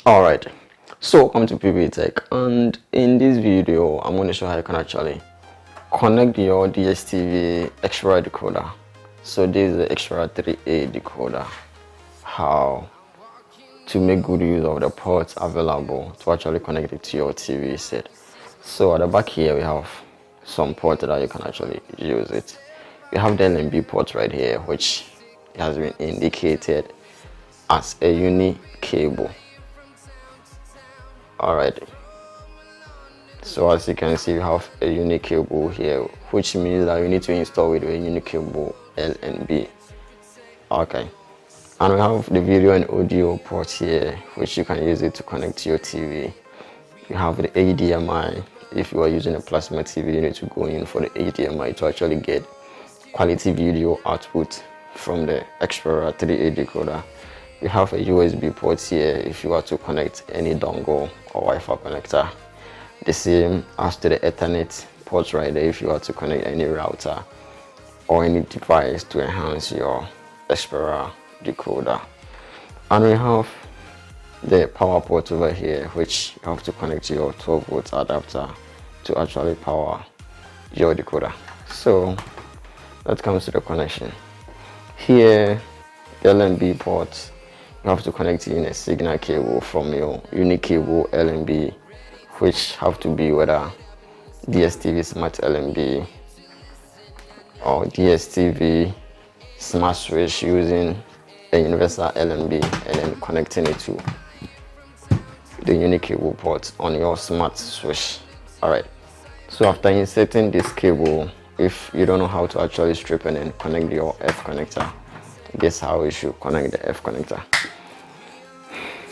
Alright, so welcome to Pbteck, and in this video I'm going to show how you can actually connect your Dstv Explora Decoder. So this is the Explora 3A decoder, how to make good use of the ports available to actually connect it to your TV set. So at the back here we have some ports that you can actually use it. We have the LNB port right here, which has been indicated as a uni cable. Alright, so as you can see, we have a unique cable here, which means that you need to install with a unique cable LNB. Okay, and we have the video and audio port here, which you can use it to connect to your TV. You have the HDMI. If you are using a plasma TV, you need to go in for the HDMI to actually get quality video output from the Explora 3A decoder. You have a USB port here if you are to connect any dongle or Wi-Fi connector. The same as to the Ethernet port right there if you are to connect any router or any device to enhance your Explora decoder. And we have the power port over here, which you have to connect to your 12 volt adapter to actually power your decoder. So that comes to the connection. Here, the LNB port, you have to connect in a signal cable from your unique cable LNB, which have to be whether Dstv Smart LNB or Dstv Smart Switch using a universal LNB, and then connecting it to the unique cable port on your smart switch. Alright, so after inserting this cable, if you don't know how to actually strip and then connect your F connector, this is how you should connect the F connector.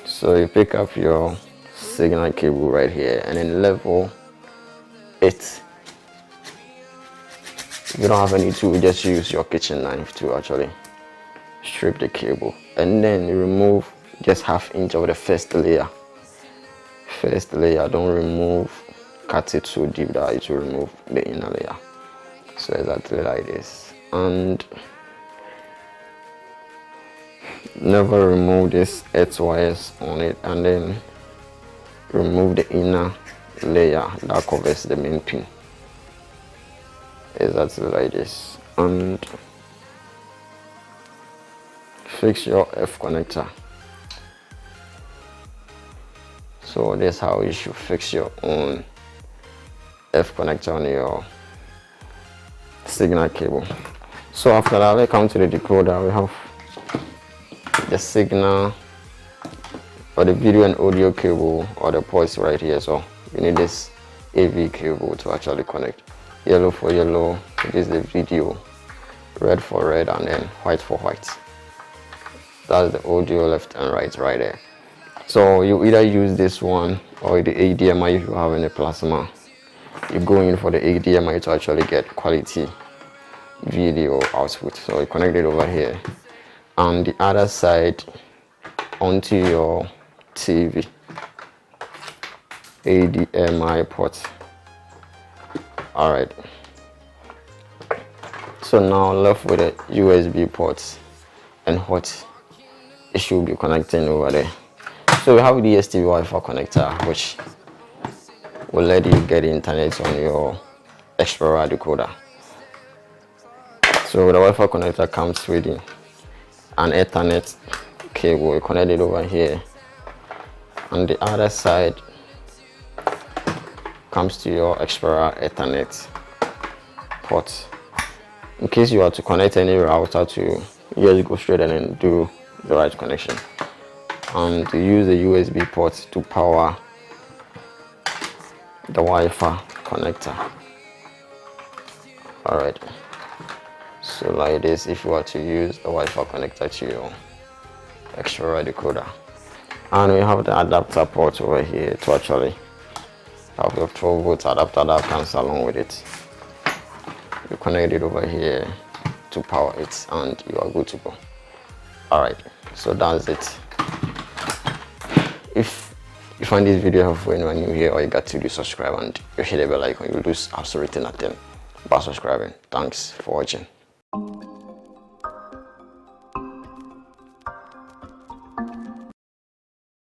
So you pick up your signal cable right here and then level it. If you don't have any tool, just use your kitchen knife to actually strip the cable, and then you remove just ½ inch of the first layer. Don't remove, cut it so deep that it will remove the inner layer. So exactly like this, and never remove this X wires on it, and then remove the inner layer that covers the main pin. Exactly like this, and fix your F connector. So that's how you should fix your own F connector on your signal cable. So after that, let's come to the decoder. We have the signal or the video and audio cable or the ports right here. So you need this AV cable to actually connect. Yellow for yellow, this is the video, red for red, and then white for white. That's the audio left and right there. So you either use this one or the HDMI if you have any plasma. You go in for the HDMI to actually get quality video output. So you connect it over here, and the other side onto your TV HDMI port. Alright, so now left with the USB ports and what it should be connecting over there. So we have the Dstv Wi-Fi connector, which will let you get internet on your Explora decoder. So the Wi-Fi connector comes with an Ethernet cable. You connect it over here, and the other side comes to your Explora Ethernet port. In case you are to connect any router to, you just go straight and then do the right connection, and to use the USB port to power the Wi-Fi connector. Alright, so like this if you are to use the Wi-Fi connector to your Explora decoder. And we have the adapter port over here to actually have your 12 volt adapter that comes along with it. You connect it over here to power it, and you are good to go. Alright, so that's it. If you find this video helpful and you are new here, all you got to do is subscribe and you hit the bell icon. You'll lose absolutely nothing by subscribing. Thanks for watching.